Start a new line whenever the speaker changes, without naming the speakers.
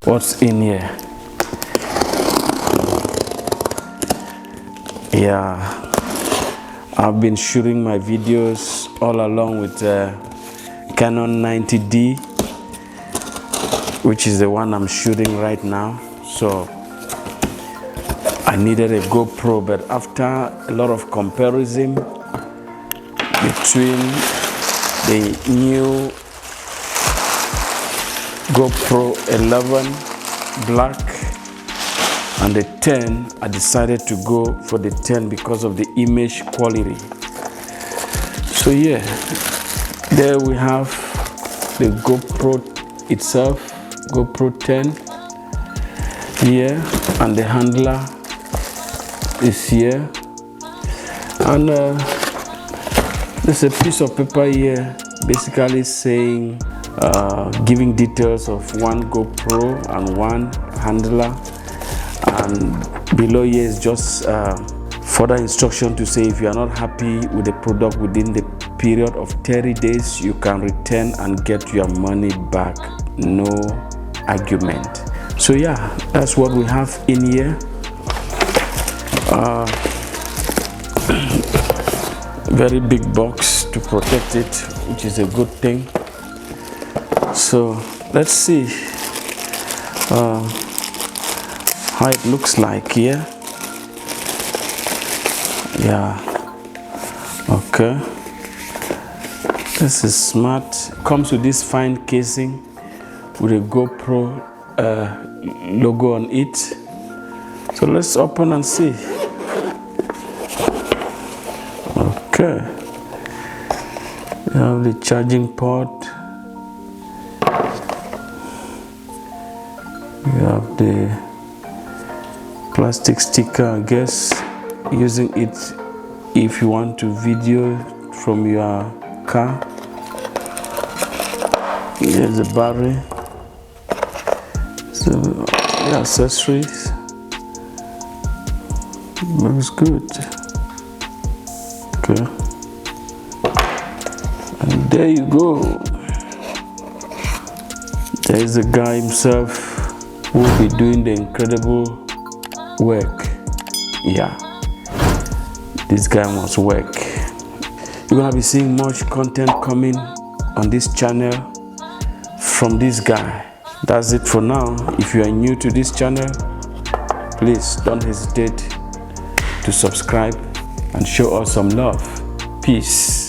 what's in here. Yeah, I've been shooting my videos all along with Canon 90D, which is the one I'm shooting right now. So I needed a GoPro, but after a lot of comparison between the new GoPro 11 Black and the 10, I decided to go for the 10 because of the image quality. So yeah, there we have the GoPro itself, GoPro 10 here, and the handler is here, and there's a piece of paper here basically saying giving details of one GoPro and one handler, and below here is just further instruction to say if you are not happy with the product within the period of 30 days, you can return and get your money back, no argument. So yeah, that's what we have in here. Very big box to protect it, which is a good thing. So let's see how it looks like here. Yeah, okay, this is smart. Comes with this fine casing with a GoPro logo on it. So let's open and see. Okay, you have the charging port, you have the plastic sticker, I guess, using it if you want to video from your car. Here's the battery, so the accessories, looks good. Okay, and there you go. There is the guy himself who will be doing the incredible work. Yeah, this guy must work. You're gonna be seeing much content coming on this channel from this guy. That's it for now. If you are new to this channel, please don't hesitate to subscribe and show us some love. Peace.